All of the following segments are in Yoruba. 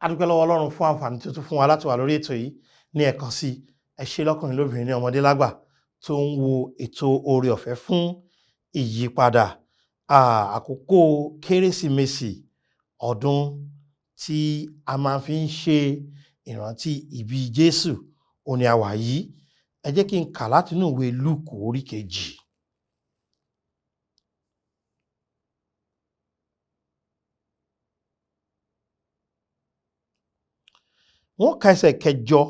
A dúpẹ́ lọ́wọ́ Ọlọ́run fún àǹfààní tó tún fún wa láti wà lórí ètò yìí ní ẹ̀kan sí. Ẹ ṣé lọ́kùnrin lóbìnrin ní ọmọdé lágbà tó ń wo ètò oore ọ̀fẹ́ fún ìyípadà. Àkókò Kérésìmesì ọdún tí a máa fi ń ṣe ìrántí ìbí Jésù òní àwà yìí. Ẹ jẹ́ kí n kà láti inú ìwé LUKU orí 2. Wọ́n ka ẹsẹ̀ 8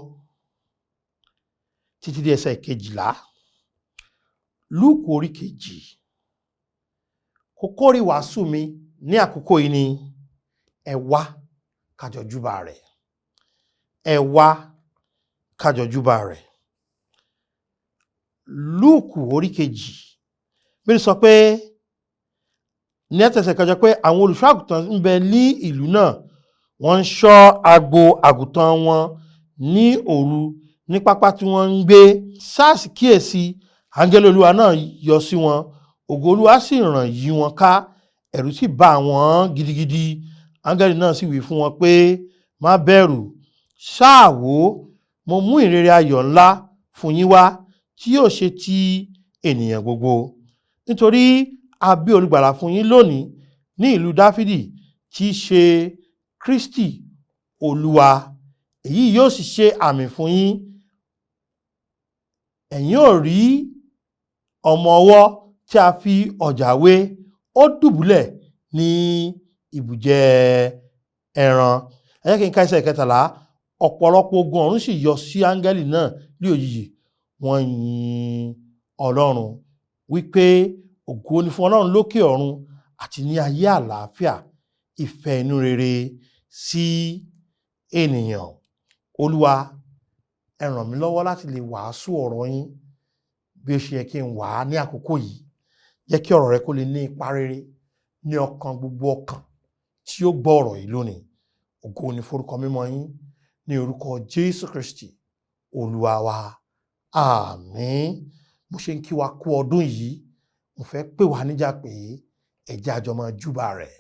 títí dé ẹsẹ̀ 12. LUKU orí 2. Kókórí wàásù mi ní àkókò yìí ni ẹ wá ká jọ júbà rẹ̀. Ẹ wá ká jọ júbà rẹ̀. LUKU orí 2. Bí ó sọ pé ní ẹsẹ̀ 8 pé àwọn olùṣọ́ àgùntàn ń bẹ ní ìlú náà. Wọ́n ń ṣọ́ agbo àgùntàn wọn ní òru ní pápá tí wọ́n ń gbé. Sáàsì kíyèsí, áńgẹ́lì Olúwa náà yọ sí wọn. Ògo Olúwa sì ràn yí wọn ká. Ẹ̀rù sì bà wọ́n gidigidi. Áńgẹ́lì náà sì wí fún wọn pé, má bẹ̀rù. Ṣáà wò, mo mú ìrere ayọ̀ ńlá fún yín wá tí yóò ṣe ti ènìyàn gbogbo. Nítorí a bí olùgbàlà fún yín lónìí ní ìlú Dáfídì tí í ṣe Kristi Olúwa. Èyí yóò sì ṣe àmì fún yín. Ẹ̀yin ò rí ọmọ ọwọ́ tí a fi ọ̀já wé. Ó dùbúlẹ̀ ní ibùjẹ ẹran. Ẹ jẹ́ kí n ka ẹsẹ̀ 13. Ọ̀pọ̀lọpọ̀ ogun ọ̀run sì yọ sí áńgẹ́lì náà ní òjijì. Wọ́n yin Ọlọ́run wípé ògo ni fún Ọlọ́run lókè ọ̀run àti ní ayé àlàáfíà ìfẹ́ inú rere sí ènìyàn. Olúwa, ẹ ràn mí lọ́wọ́ láti lè wàásù ọ̀rọ̀ yín bí ó ṣe yẹ kí n wà á ní àkókò yìí. Jẹ́ kí ọ̀rọ̀ rẹ kó lè ní ipa rere ní ọkàn gbogbo ọkàn tí ó gbọ́ ọ̀rọ̀ yìí lónìí. Ògo ni forúkọ mímọ́ yín ní orúkọ Jésù Kristi Olúwa wa. Àmín. Mo ṣe ń kí wa kú ọdún yìí, mo fẹ́ pè wá níjà pé ẹ jẹ́ a jọ máa júbà rẹ̀.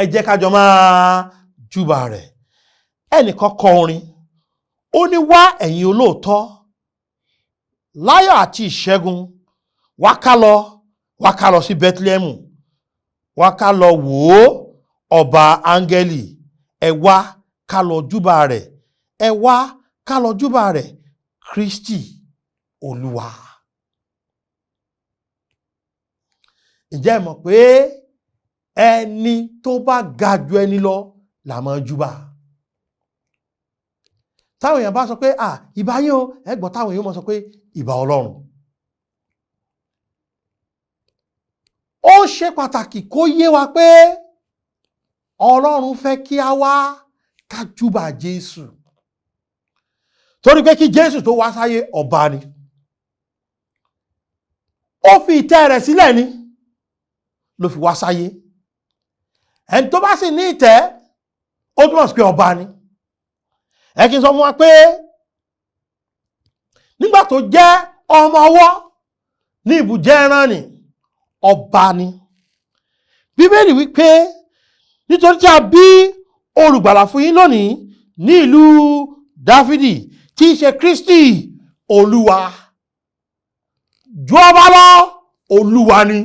Ẹ jẹ́ ká jọ máa júbà rẹ̀. Ẹnìkan kọ orin, ó ní wá ẹ̀yin olóòótọ́, láyọ̀ àti ìṣẹ́gun, wá ká lọ sí Bethlehem, wá ká lọ wò ó ọba áńgẹ́lì. Ẹ wá ká lọ júbà rẹ̀. Ẹ wá ká lọ júbà rẹ̀, Kristi Olúwa. Ǹjẹ́ ẹ mọ̀ pé ẹni tó bá ga ju ẹni lọ là máa júbà? Táwọn èèyàn bá sọ pé ìbà yín o, ẹ gbọ́ táwọn èèyàn máa sọ pé ìbà Ọlọ́run. Ó ṣe pàtàkì kó yé wa pé Ọlọ́run fẹ́ kí a wá ká júbà Jésù. Torí pé kí Jésù tó wá sáyé ọba ni. Ó fi ìtẹ́ rẹ̀ sílẹ̀ ni ló fi wá sáyé. Ẹni tó bá sì ní ìtẹ́, ó túmọ̀ sí pé ọba ni. Ẹ kí n sọ fún wa pé nígbà tó jẹ́ ọmọ ọwọ́ ní ibùjẹ ẹran ni, ọba ni. Bíbélì wípé nítorí tí a bí olùgbàlà fún yín lónìí ní ìlú Dáfídì tí í ṣe Kristi Olúwa. Ju ọba lọ, Olúwa ni.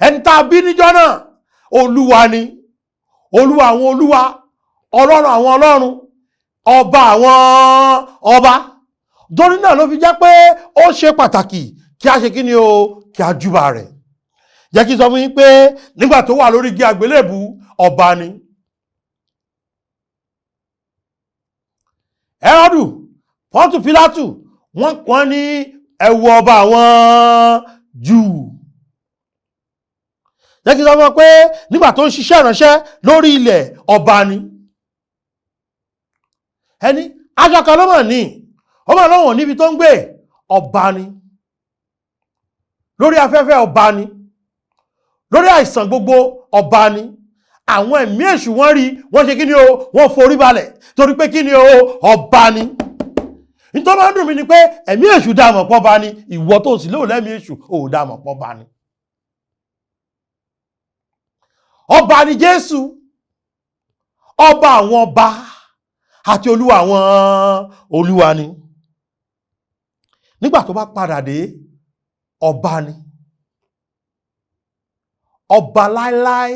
Ẹni tá a bí níjọ́ náà, Olúwa ni. Olúwa àwọn olúwa, Ọlọ́run àwọn ọlọ́run, ọba àwọn ọba. Torí náà ló fi jẹ́ pé ó ṣe pàtàkì kí a ṣe kí ni o, kí a júbà rẹ̀. Jẹ́ kí n sọ fún yín pé nígbà tó wà lórí igi àgbélébù, ọba ni. Hẹ́rọ́dù, Pọ́ntù Pílátù, wọ́n ní ẹ wo ọba àwọn Júù. Jẹ́ kí n sọ fún ọ pé nígbà tó ń ṣiṣẹ́ ìránṣẹ́ lórí ilẹ̀, ọba ni. Ẹni aṣọ kan ló mọ̀ ní, ó mọ̀ lọ́wọ́ níbi tó ń gbé, ọba ni. Lórí afẹ́fẹ́, ọba ni. Lórí àìsàn gbogbo, ọba ni. Àwọn ẹ̀mí èṣù wọ́n rí, wọ́n ṣe kí ni o, wọ́n forí balẹ̀ torí pé kí ni o, ọba ni. Nítorí máa ń dùn mí ni pé ẹ̀mí èṣù dá mọ̀ pọ́ba ni, ìwọ tó sì lóò lẹ́mí èṣù ò dá mọ̀ pọ́ba ni. Ọba ni Jésù. ọba àwọn ọba àti olúwa àwọn olúwa ni. Nígbà tó bá padà dé, ọba ni, ọba láéláé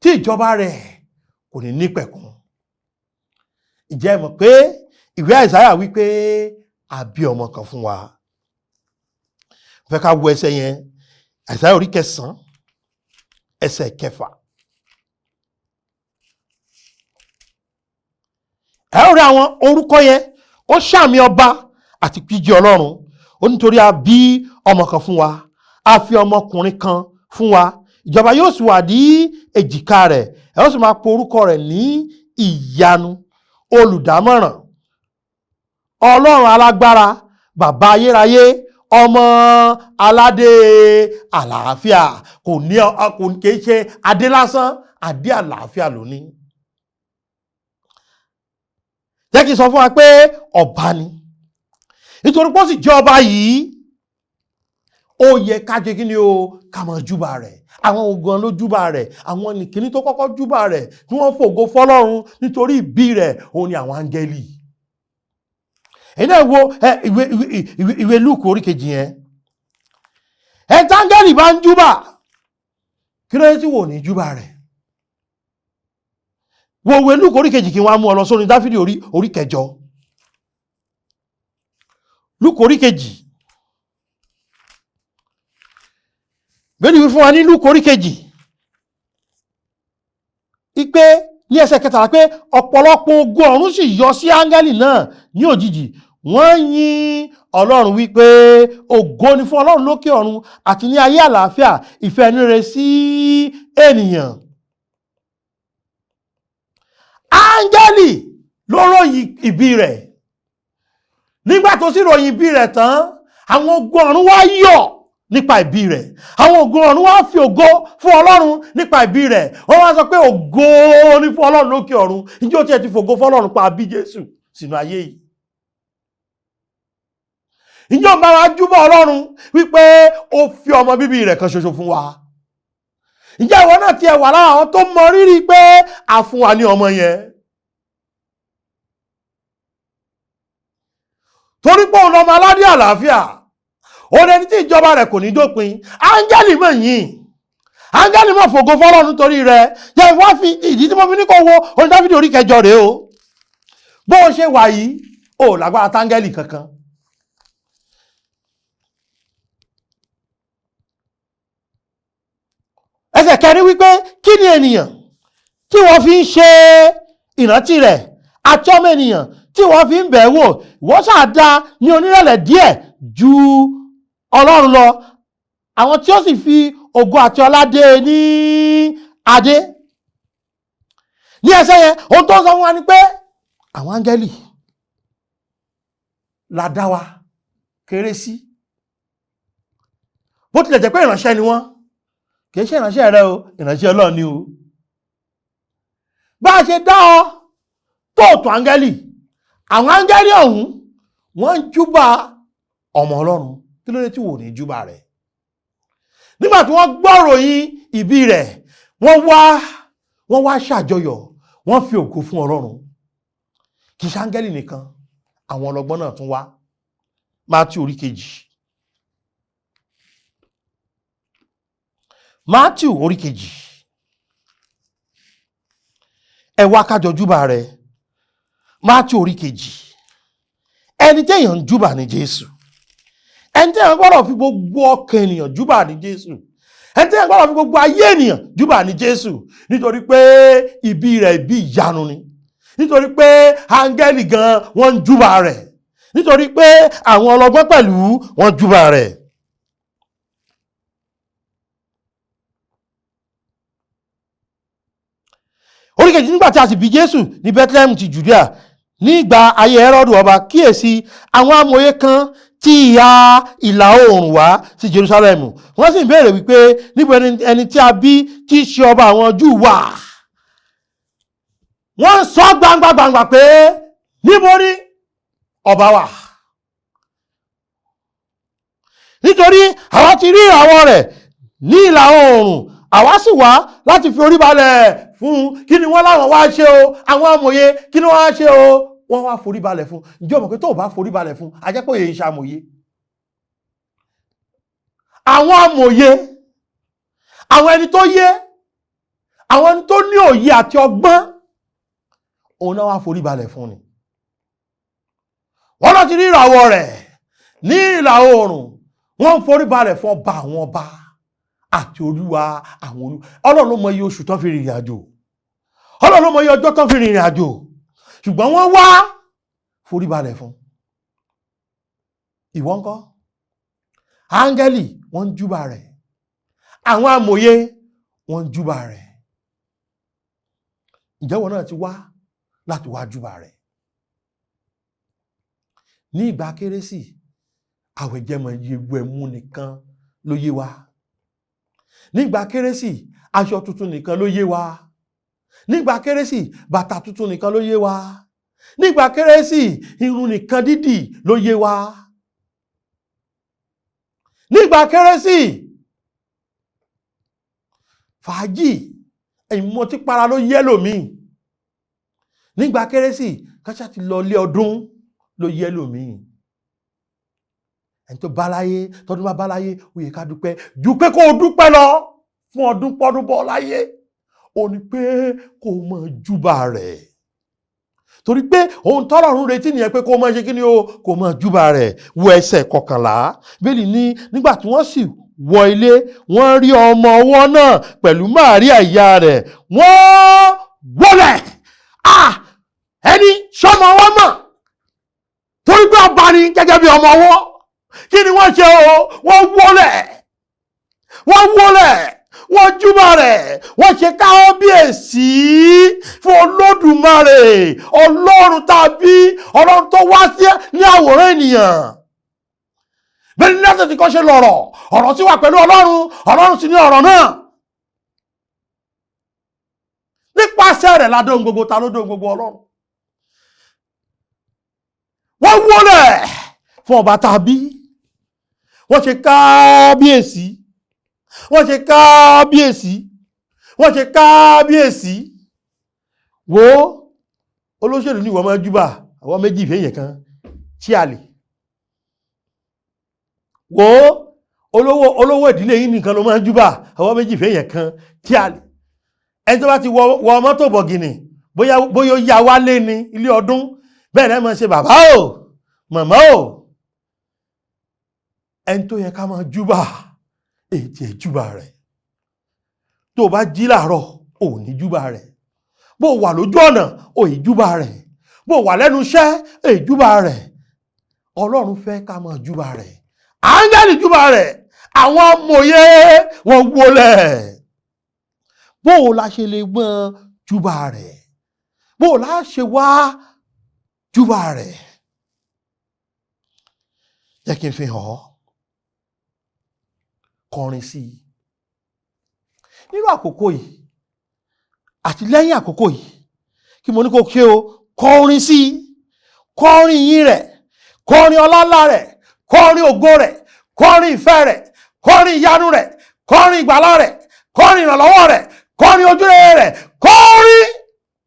tí ìjọba rẹ̀ kò ní nípẹ̀kun. Ìjẹ́ mọ̀ pé ìwé Àìsáyà wípé a bí ọmọ kan fún wa. Fẹ́ ká wo ẹsẹ̀ yẹn, Àìsáyà orí 9 ẹsẹ̀ 6. Ẹ ó rí àwọn orúkọ yẹn, ó ṣàmì ọba àti píjí Ọlọ́run. Ó nítorí a bí ọmọ kan fún wa, a fi ọmọkùnrin kan fún wa, ìjọba yóò sì wà ní èjìká rẹ̀, ẹ ó sì máa pe orúkọ rẹ̀ ní ìyanu, olùdámọ̀ràn, Ọlọ́run alágbára, bàbá ayérayé, ọmọ aládé àlàáfíà. Kò kìí ṣe adé lásán, adé àlàáfíà lónìí. Jẹ́ kí n sọ fún wa pé ọba ni. Nítorí pé ó sì jẹ́ ọba yìí, ó yẹ ká jẹ́ kí ni o, ká máa júbà rẹ̀. Àwọn ogun ló júbà rẹ̀, àwọn nìkíní tó kọ́kọ́ júbà rẹ̀ tí wọ́n fògo fọ́lọ́run nítorí ìbí rẹ̀, òun ni àwọn áńgẹ́lì. Ẹ̀yin wo ìwé LUKU orí 2 yẹn. Ẹ̀ta áńgẹ́lì bá ń júbà, kí ló dé tí wò ní júbà rẹ̀? Wo ìwé LUKU orí 2 kí wọ́n á mú ọ lọ sórí Dáfídì orí 9. LUKU orí 2. Bẹ́ẹ̀ni wí fún wa ní LUKU orí 2. Ipe ní ẹsẹ̀ 13 pé ọ̀pọ̀lọpọ̀ ogun ọ̀run sì yọ sí áńgẹ́lì náà ní òjijì. Wọ́n yìn Ọlọ́run wípé ògo ni fún Ọlọ́run lókè ọ̀run àti ní ayé àlàáfíà ìfẹ́ inú rere sí ènìyàn. Áńgẹ́lì ló ròyìn ìbí rẹ̀. Nígbà tó sì ròyìn ìbí rẹ̀ tán, àwọn ogun ọ̀run wá yọ̀ nípa ìbí rẹ̀. Àwọn ogun ọ̀run wá fi ògo fún Ọlọ́run nípa ìbí rẹ̀. Wọ́n wá sọ pé ògo ni fún Ọlọ́run lókè ọ̀run. Ǹjẹ́ ó tiẹ̀ ti fògo fún Ọlọ́run pa bí Jésù sínú ayé yìí? Ǹjẹ́ ó bá wa júbà Ọlọ́run wípé ó fi ọmọ bíbí rẹ̀ kan ṣoṣo fún wa? Ǹjẹ́ ìwọ náà tiẹ̀ wà lára àwọn tó mọ rírì pé a fún wa ní ọmọ yẹn? Torí pé òun ọmọ aládé àlàáfíà, òun ẹni tí ìjọba rẹ̀ kò ní dópin. Áńgẹ́lì mọ̀ yìn, áńgẹ́lì mọ̀ fògo fọ́lọ́run nítorí rẹ̀. Jẹ́ wá fi ìdí tí mo fi ní kó wo orin Dáfídì orí 9 rèé o. Bó o ṣe wà yìí, o lágbára táńgẹ́lì kankan. Ẹsẹ̀ 4 wípé kí ni ènìyàn tí wọ́n fi ń ṣe ìrántí rẹ̀, àti ọmọ ènìyàn tí wọ́n fi ń bẹ̀ wò. Wọ́n ṣàdá ní onírẹ̀lẹ̀ díẹ̀ ju Ọlọ́run lọ, àwọn tí ó sì fi ògo àti ọlá dé ní adé. Ní ẹsẹ̀ yẹn, ohun tó sọ fún wa ni pé àwọn áńgẹ́lì la dá wa kéré sí. Bó tilẹ̀ jẹ́ pé ìránṣẹ́ ni wọ́n, kìí ṣe ìránṣẹ́ rẹ o, ìránṣẹ́ Ọlọ́run ni o. Bá a ṣe dá ọ tóòtù áńgẹ́lì, àwọn áńgẹ́lì ọ̀hún wọ́n ń júbà ọmọ Ọlọ́run. Kí ló dé tí wò ní júbà rẹ̀? Nígbà tí wọ́n gbọ́ ìròyìn ìbí rẹ̀, wọ́n wá ṣàjọyọ̀, wọ́n fi ògo fún Ọlọ́run. Kì í ṣe áńgẹ́lì nìkan, àwọn ọlọ́gbọ́n náà tún wá. Mátíù orí 2. Mátíù orí 2. Ẹ wá ká jọ júbà rẹ̀. Mátíù orí 2. Ẹni tí èèyàn ń júbà ní Jésù. Ẹni tí èèyàn gbọ́dọ̀ fi gbogbo ọkàn ènìyàn júbà ní Jésù. Ẹni tí èèyàn gbọ́dọ̀ fi gbogbo ayé ènìyàn júbà ní Jésù. Nítorí pé ìbí rẹ̀ ìbí ìyanu ni. Nítorí pé áńgẹ́lì gan wọ́n ń júbà rẹ̀. Nítorí pé àwọn ọlọ́gbọ́n pẹ̀lú wọ́n júbà rẹ̀. Orí 2, nígbà tí a sì bí Jésù ní Bethlehem ti Judea ní ìgbà ayé Hẹ́rọ́dù ọba, kíyèsí àwọn amòye kan tí ìhà ìlà oòrùn wá sí Jerusalem. Wọ́n sì ń béèrè wípé níbo ẹni tí a bí tí í ṣe ọba àwọn Júù wà. Wọ́n sọ gbangba pé níbo ni ọba wà? Nítorí àwọn ti rí ìràwọ̀ rẹ̀ ní ìlà oòrùn, àwa sì wá láti fi orí balẹ̀ fún kí ni wọ́n láwọn wá ṣe o àwọn amòye kí ni wọ́n wá ṣe o wọ́n wá forí balẹ̀ fún. ǹjẹ́ o mọ̀ pé tó o bá forí balẹ̀ fún a jẹ́ pé èyí ṣàmòye. àwọn amòye àwọn ẹni tó yé àwọn ẹni tó ní òye àti ọgbọ́n òun náà wá forí balẹ̀ fún ni. wọ́n lọ ti rí ìràwọ̀ rẹ̀ ní ìlà oòrùn wọ́n ń forí balẹ̀ fún ọba àwọn ọba àti olúwa àwọn olú. Ọlọ́run ló mọ iye oṣù tán fi rìnrìn àjò, Ọlọ́run ló mọ iye ọjọ́ tán fi rìnrìn àjò, ṣùgbọ́n wọ́n wá forí balẹ̀ fún. ìwọ ńkọ́? áńgẹ́lì wọ́n ń júbà rẹ̀, àwọn amòye wọ́n ń júbà rẹ̀. ǹjẹ́ ìwọ náà ti wá láti wá júbà rẹ̀? ní ìgbà kérésì àwẹ̀jẹmọ̀ yẹ̀wò ẹ̀mú nìkan ló yé wa. nígbà kérésì aṣọ tuntun nìkan ló yé wa. nígbà kérésì bàtà tuntun nìkan ló yé wa. nígbà kérésì irun nìkan dídì ló yé wa. nígbà kérésì fàájì ìmọ̀tí para ló yé lòmíì. nígbà kérésì káṣá ti lọ lé ọdún ló yé lòmíì. ẹni tó bá láyé tọdún bá láyé ó yẹ ká dúpẹ́ ju pé kó o dúpẹ́ lọ fún ọdún pọ́dún bọ́ láyé. ó ní pé kó o mọ júbà rẹ̀, torí pé ohun tọ́lọ́run retí nìyẹn pé kó o mọ ṣe kí ni o kó o mọ júbà rẹ̀. wo ẹsẹ̀ 11 bíbélì ní nígbà tí wọ́n sì wọ ilé wọ́n rí ọmọ ọwọ́ náà pẹ̀lú Màríà ìyá rẹ̀, wọ́n wólẹ̀. ẹni sọmọ ọwọ́ mọ̀ torí pé ọba ni gẹ́gẹ́ bí ọmọ ọwọ́. kí ni wọ́n ṣe o? wọ́n wólẹ̀, wọ́n júbà rẹ̀, wọ́n ṣe kábíyèsí fún Olódùmarè, Ọlọ́run tàbí Ọlọ́run tó wá sí ní àwòrán ènìyàn. bẹ́ẹ̀ ni láti ti kọ́ ṣe lọ̀rọ̀, ọ̀rọ̀ sì wà pẹ̀lú Ọlọ́run, Ọlọ́run sì ní ọ̀rọ̀ náà. nípasẹ̀ rẹ̀ la dóhun gbogbo. Ta ló dóhun gbogbo? Ọlọ́run. wọ́n wólẹ̀ fún ọba tàbí wọ́n ṣe kábíyèsí, wọ́n ṣe kábíyèsí, wọ́n ṣe kábíyèsí. wo olóṣèlú ní ìwọ máa júbà àwọn méjì fẹ́yẹ̀ kan tí a lè. wo olówó ìdílé yìí nìkan ló máa júbà àwọn méjì fẹ́yẹ̀ kan tí a lè. ẹni tó bá ti wọ mọ́tò bọ̀gìnì bóyá ó yá wálé ní ilé ọdún bẹ́ẹ̀ náà máa ṣe bàbá o màmá o. ẹni tó yẹ ká máa júbà ètì ẹ̀júbà rẹ̀. tó bá jí láàárọ̀ ò ní júbà rẹ̀, bó wà lójú ọ̀nà ò ì júbà rẹ̀, bó wà lẹ́nu iṣẹ́ èjúbà rẹ̀. Ọlọ́run fẹ́ ká máa júbà rẹ̀, áńgẹ́lì júbà rẹ̀, àwọn amòye wọn wólẹ̀. bó la ṣe lè mọ júbà rẹ̀? bó la ṣe wá júbà rẹ̀? jẹ́ kí n fi hàn ọ́. kọrin sí i nínú àkókò yìí àti lẹ́yìn àkókò yìí. kí mo ní kó kí o kọrin sí i, kọrin yìn rẹ̀, kọrin ọlá rẹ̀, kọrin ògo rẹ̀, kọrin ìfẹ́ rẹ̀, kọrin ìyanu rẹ̀, kọrin ìgbàlà rẹ̀, kọrin ìrànlọ́wọ́ rẹ̀, kọrin ojúrere rẹ̀,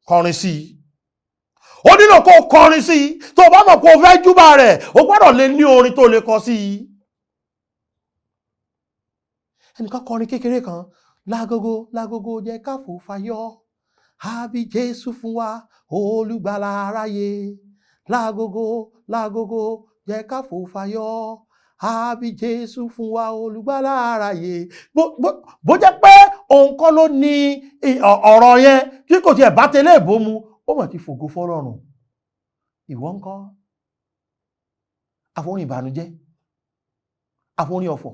kọrin sí i. ó nílò kó kọrin sí i. tó bá mọ̀ pé o fẹ́ júbà rẹ̀ o gbọ́dọ̀ lè ní orin tó lè kọ sí i. ẹnìkan kọrin kékeré kan, lágogo jẹ́ ká fò fáyọ̀, àbí Jésù fún wa olùgbàlà aráyé. lágogo jẹ́ ká fò fáyọ̀, àbí Jésù fún wa olùgbàlà aráyé. bó jẹ́ pé òun kọ́ ló ní ọ̀rọ̀ yẹn tí kò tiẹ̀ bá tẹ́lẹ̀ bó mu, ó mà ti fògo fọ́lọ́run. ìwọ ńkọ́? àforin ìbànújẹ́, àforin ọ̀fọ̀,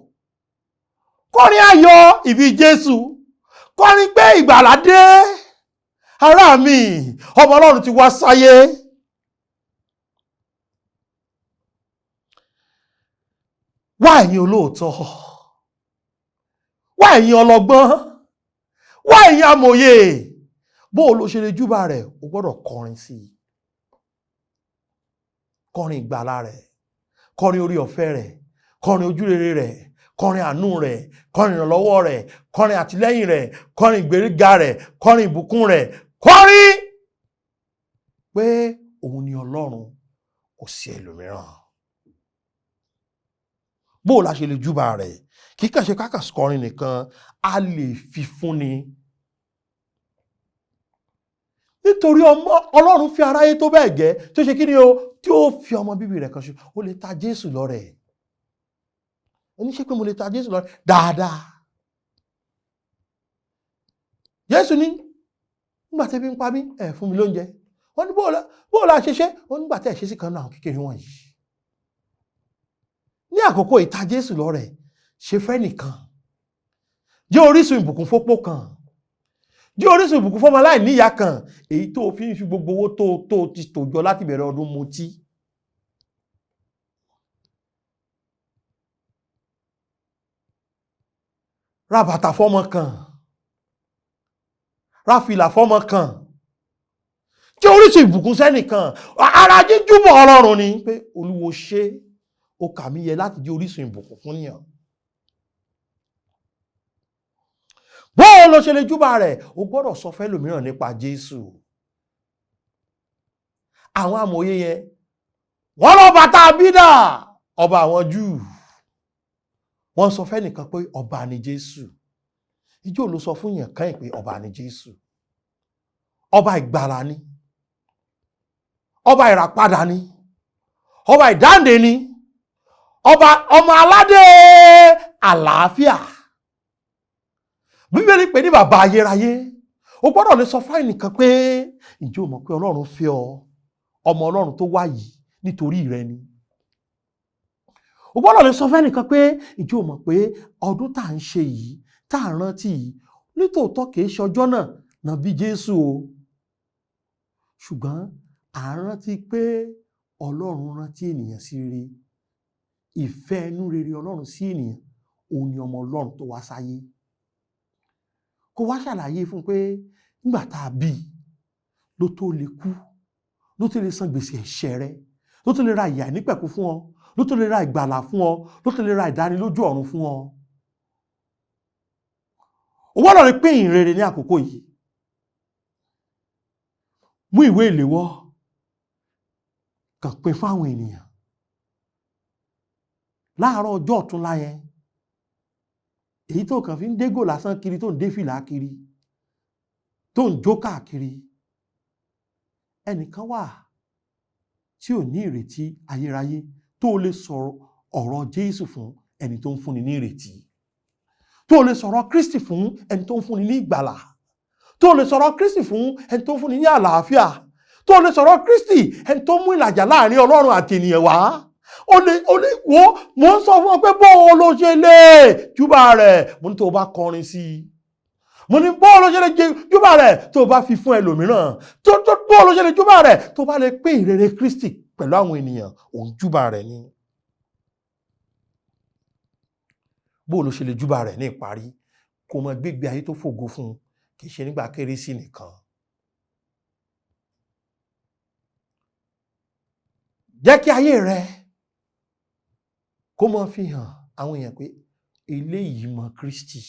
kọrin ayọ̀ ìbí Jésù, kọrin pé ìgbàlà dé, ará mi ọmọ Ọlọ́run ti wá sáyé. wá ẹ̀yin olóòótọ́, wá ẹ̀yin ọlọ́gbọ́n, wá ẹ̀yin amòye. bó o lo ṣe lè júbà rẹ̀ o gbọ́dọ̀ kọrin sí i. kọrin ìgbàlà rẹ̀, kọrin orí ọ̀fẹ́ rẹ̀, kọrin ojúrere rẹ̀, kọrin àánú rẹ̀, kọrin ìrànlọ́wọ́ rẹ̀, kọrin àtìlẹ́yìn rẹ̀, kọrin ìgbéríga rẹ̀, kọrin ìbùkún rẹ̀, kọrin pé òun ni Ọlọ́run, kò sí ẹlòmíràn. Bó la ṣe lè júbà rẹ̀? Kì í kàn ṣe kákà kọrin nìkan, a lè fi fúnni. Nítorí Ọlọ́run fi aráyé tó bẹ́ẹ̀ gẹ́ tó ṣe kí ni o, tí ó fi ọmọ bíbí rẹ̀ kan ṣe. Ó lè ta Jésù lọ́rẹ. Oníṣẹ́ pé mo lè ta Jésù lọ́rẹ dáadáa. Jésù ní nígbà tí ebi ń pa mí, ẹ fún mi lóúnjẹ. Wọ́n ní bó la ṣe ṣe? Ó nígbà tí ẹ ṣe sí kan náà kékeré wọ̀nyí. Ní àkókò ìta Jésù lọ́rẹ, ṣe fẹ́ nìkan. Jẹ́ orísun ìbùkún fópó kan. Jẹ́ orísun ìbùkún fọ́mọ aláìníyá kan, èyí tó fi ń fi gbogbo owó tó ti tòjọ láti bẹ̀rẹ̀ ọdún mutí. Ra bàtà fọ́mọ kan. Ra fìlà fọ́mọ kan. Jẹ́ orísun ìbùkún sẹ́nìkan. Ara jíjúbọ̀ Ọlọ́run ni pé Olúwo ṣe, ó kà mí yẹ láti jẹ́ orísun ìbùkún fún yàn. Bó ló ṣe lè júbà rẹ̀? O gbọ́dọ̀ sọ fẹ́ lòmíràn nípa Jésù. Àwọn amòye yẹn, wọ́n lọ bàtà bídà, ọba àwọn Júù. Wọ́n sọ fẹ́ nìkan pé ọba ni Jésù. Ìjọ ló sọ fún yàn kàn pé ọba ni Jésù. Ọba ìgbàlà ni. Ọba ìràpadà ni. Ọba ìdáǹdè ni. Ọba ọmọ aládé àlàáfíà. Bíbélì pè ní bàbá ayérayé. O gbọ́dọ̀ lè sọ fún ẹnìkan pé ǹjẹ́ o mọ̀ pé Ọlọ́run fẹ́ ọ, ọmọ Ọlọ́run tó wá yìí nítorí rẹ ni. O gbọ́dọ̀ lè sọ fún ẹnìkan pé ǹjẹ́ o mọ̀ pé ọdún tá à ń ṣe yìí, tá à ń rántí yìí, nítòótọ́ kìí ṣe ọjọ́ náà bí Jésù o. Ṣùgbọ́n à ń rántí pé Ọlọ́run rántí ènìyàn sí rere. Ìfẹ́ inú rere Ọlọ́run sí ènìyàn, òun ni ọmọ Ọlọ́run tó wá sáyé. Kó wá ṣàlàyé fún pé nígbà tá a bí ló tó lè kú, ló tó lè san gbèsè ẹ̀ṣẹ̀ rẹ, ló tó lè ra ìyà ìnípẹ̀kun fún ọ, ló tó lè ra ìgbàlà fún ọ, ló tó lè ra ìdánilójú ọ̀run fún ọ. O gbọ́dọ̀ rí pé ìhìnrere ní àkókò yìí. Mú ìwé ìléwọ́ kàn pín fáwọn ènìyàn. Láàárọ̀ ọjọ́ ọ̀túnla yẹn, èyí tó kàn fi ń dégò lásán kiri, tó ń dé fìlà kiri, tó ń jó káàkiri. Ẹnìkan wà tí ò ní ìrètí ayérayé, tó lè sọ̀rọ̀ ọ̀rọ̀ Jésù fún ẹni tó ń fúnni ní ìrètí. Tó lè sọ̀rọ̀ Kristi fún ẹni tó ń fúnni ní ìgbàlà. Tó lè sọ̀rọ̀ Kristi fún ẹni tó ń fúnni ní àlàáfíà. Tó lè sọ̀rọ̀ Kristi ẹni tó mú ìlàjà láàrin Ọlọ́run àti ènìyàn wá. O lè wo, mo ń sọ fún ọ pé bó ló ṣe lè júbà rẹ̀. Mo ní tó bá kọrin sí i. Mo ní bó ló ṣe lè júbà rẹ̀ tó bá fi fún ẹlòmíràn. Bó ló ṣe lè júbà rẹ̀ tó bá lè pín ìrere Kristi pẹ̀lú àwọn ènìyàn. Òun júbà rẹ̀ ni. Bó ló ṣe lè júbà rẹ̀ ní ìparí? Kó mọ gbégbé ayé tó fògo fún un, kì í ṣe nígbà Kérésì nìkan. Jẹ́ kí ayé rẹ kó mọ fi hàn àwọn èèyàn pé eléyìí mọ Kristi.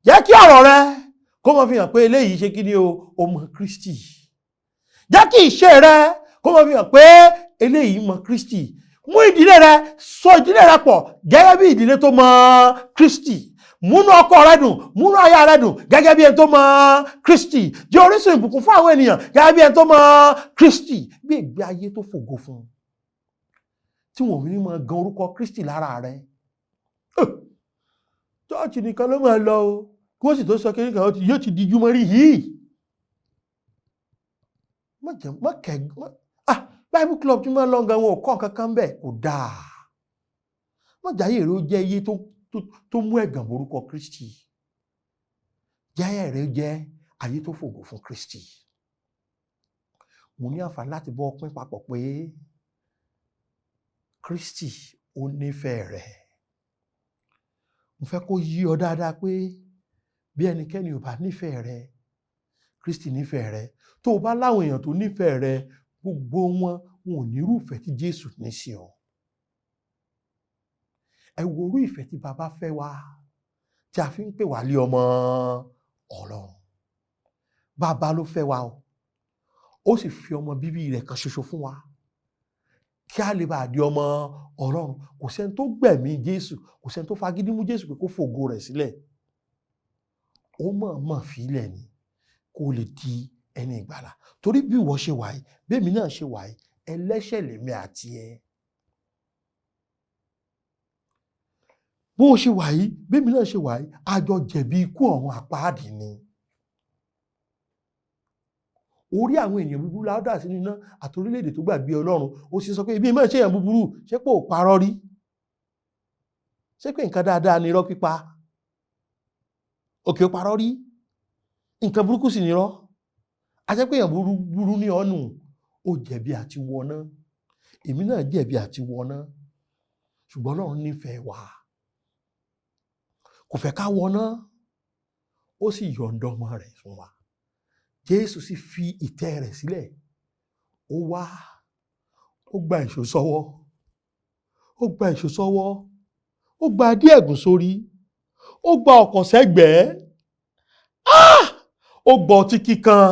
Jẹ́ kí ọ̀rọ̀ rẹ kó mọ fi hàn pé eléyìí ṣe kí ni o mọ Kristi. Jẹ́ kí ìṣe rẹ kó mọ fi hàn pé eléyìí mọ Kristi. Mú ìdílé rẹ, so ìdílé rẹ pọ̀ gẹ́gẹ́ bí ìdílé tó mọ Kristi. Múnú ọkọ rẹ dùn, múnú aya rẹ dùn gẹ́gẹ́ bí ẹni tó mọ Kristi. Jẹ́ orísun ìbùkún fún àwọn ènìyàn gẹ́gẹ́ bí ẹni tó mọ Kristi. Bí ìgbé ayé tó fògo fún un, tí wọn ò ní mọ gan orúkọ Kristi lára rẹ. Chọ́ọ̀chì nìkan ló máa lọ o, kí wọ́n sì tó sọ kí yóò ti di júmọ́ rí yìí. Bible club tí máa lọ gan wọn ò kọ́ kankan bẹ́ẹ̀, kò dáa. Wọ́n jáyé èrò jẹ́ iye tó mú ẹ̀gàn borúkọ Kristi. Jáyé rẹ̀ jẹ́ ayé tó fògo fún Kristi. Mo ní àǹfààní láti bọ́ pín papọ̀ pé Kristi ó nífẹ̀ẹ́ rẹ̀. Mo fẹ́ kó yí ọ dáadáa pé bí ẹnikẹ́ni ò bá nífẹ̀ẹ́ rẹ̀, Kristi nífẹ̀ẹ́ rẹ̀. Tó o bá láwọn èèyàn tó nífẹ̀ẹ́ rẹ̀, gbogbo wọn ò ní irúfẹ́ tí Jésù ní sí ọ. ẹ wo orú ìfẹ́ tí bàbá fẹ́ wa tí a fi ń pè wá lé ọmọ Ọlọ́run. Bàbá ló fẹ́ wa o, ó sì fi ọmọ bíbí rẹ̀ kan ṣoṣo fún wa kí a lè bá di ọmọ Ọlọ́run. Kò sẹ́ni tó gbẹ̀mí Jésù, kò sẹ́ni tó fagídí mú Jésù pé kó fògo rẹ̀ sílẹ̀. Ó mọ̀ọ́mọ̀ fílẹ̀ ni kó lè di ẹni ìgbàlà. Torí bí ìwọ ṣe wà yìí, bẹ́ẹ̀mi náà ṣe wà yìí, ẹlẹ́ṣẹ̀ lèmi àti ẹ. Bó ṣe wà yìí, bẹ́ẹ̀mi náà ṣe wà yìí, a jọ jẹ̀bi ikú ọ̀run àpáàdì ni. Orí àwọn èèyàn búburú la ó dà sínú iná àti orílẹ̀-èdè tó gbàgbé Ọlọ́run. Ó sì sọ pé ibi ìmọ̀ ṣe èèyàn búburú, ṣé pé ò parọ́ rí? Ṣé pé nǹkan dáadáa ni irọ́ pípa? Òkè ó parọ́ rí? Nǹkan burúkú sì ni irọ́. A jẹ́ pé èèyàn burú ní ọ̀nù. Ó jẹ̀bi àti wọná. Èmi náà jẹ̀bi àti wọná. Ṣùgbọ́n Ọlọ́run nífẹ̀ẹ́ wa. Kò fẹ́ ká wọná. Ó sì yọ̀ǹda ọmọ rẹ̀ fún wa. Jésù sì fi ìtẹ́ rẹ̀ sílẹ̀. Ó wá. Ó gba èṣó sọ́wọ́. Ó gba èṣó sọ́wọ́. Ó gba adé ẹ̀gún sórí. Ó gba ọ̀kọ̀ sẹ́gbẹ̀ẹ́. Ó gba ọtí kíkan.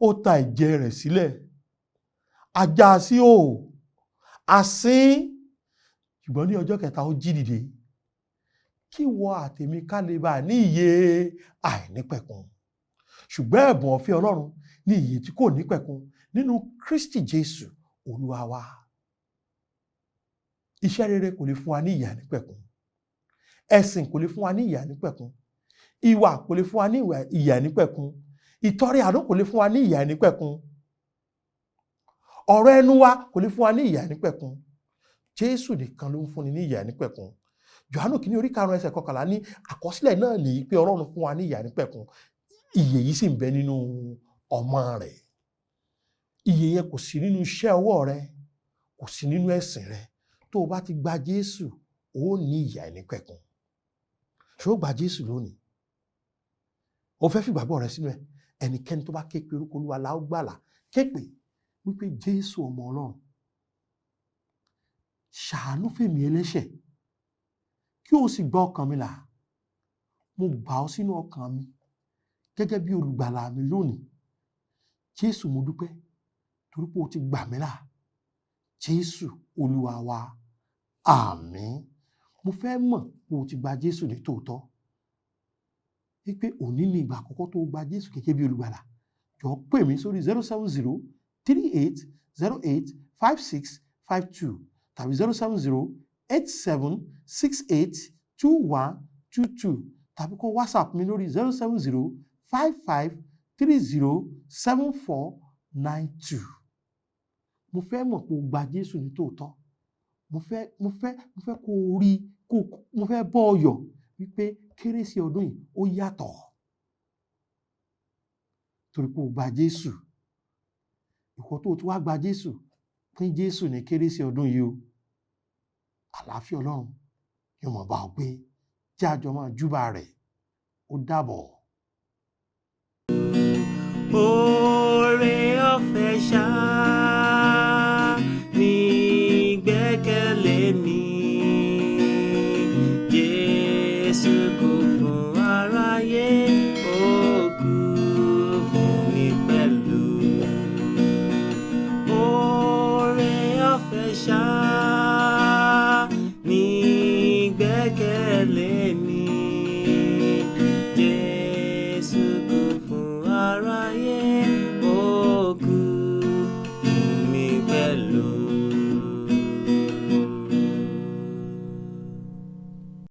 Ó ta ìjẹ rẹ̀ sílẹ̀. Ajá sí o. Asín. Ṣùgbọ́n ní ọjọ́ kẹta ó jí dìde. Kí wọ àtèmi ká lè bá ní ìyè àìnípẹ̀kun. Ṣùgbọ́n ẹ̀bùn ọ̀fẹ́ Ọlọ́run ní ìyè tí kò nípẹ̀kun nínú Kristi Jésù Olúwa wa. Iṣẹ́ rere kò lè fún wa ní ìyè àìnípẹ̀kun. Ẹ̀sìn kò lè fún wa ní ìyè àìnípẹ̀kun. Ìwà kò lè fún wa ní ìyè àìnípẹ̀kun. Ìtọrẹ àánú kò lè fún wa ní ìyè àìnípẹ̀kun. Ọ̀rọ̀ ẹnu wa kò lè fún wa ní ìyè àìnípẹ̀kun. Jésù nìkan ló ń fúnni ní ìyè àìnípẹ̀kun. Jòhánù kìíní orí 5 ẹsẹ̀ 11 ní àkọsílẹ̀ náà nìyí pé Ọlọ́run fún wa ní ìyè àìnípẹ̀kun. Ìyè yìí sì ń bẹ nínú ọmọ rẹ̀. Ìyè yẹn kò sí nínú iṣẹ́ ọwọ́ rẹ, kò sí nínú ẹ̀sìn rẹ. Tó o bá ti gba Jésù, ó ní ìyè àìnípẹ̀kun. Ṣé o gba Jésù lónìí? O fẹ́ fi ìgbàgbọ́ rẹ sínú ẹ̀. Ẹnikẹ́ni tó bá ké pe orúkọ Olúwa la ó gbàlà. Ké pè wípé Jésù ọmọ Ọlọ́run, ṣàánú fèmí ẹlẹ́ṣẹ̀ kí o sì gba ọkàn mi là. Mo gbà ọ́ sínú ọkàn mi gẹ́gẹ́ bí olùgbàlà mi lónìí. Jésù mo dúpẹ́ torí pé o ti gbà mí là. Jésù Olúwa wa. Àmín. Mo fẹ́ mọ̀ pé o ti gba Jésù ní tòótọ́. Wípé òní ni ìgbà àkọ́kọ́ tó gba Jésù gẹ́gẹ́ bí olùgbàlà. Jọ̀ọ́ pè mí sórí 07038085652 tàbí 07087682122 tàbí kó WhatsApp mi lórí 07055307492. Mo fẹ́ mọ̀ pé o gba Jésù ní tòótọ́. Mo fẹ́ kó o rí, mo fẹ́ bọ́ ọ yọ̀ wípé kérésì ọdún yìí ó yàtọ̀. Torí pé o gba Jésù. Ìwọ tó ti wá gba Jésù, pín Jésù ní kérésì ọdún yìí o. Àlàáfíà Ọlọ́run yóò mọ̀ bá ọ gbé. Jẹ́ àjọ máa júbà rẹ̀. Ó dàbọ̀.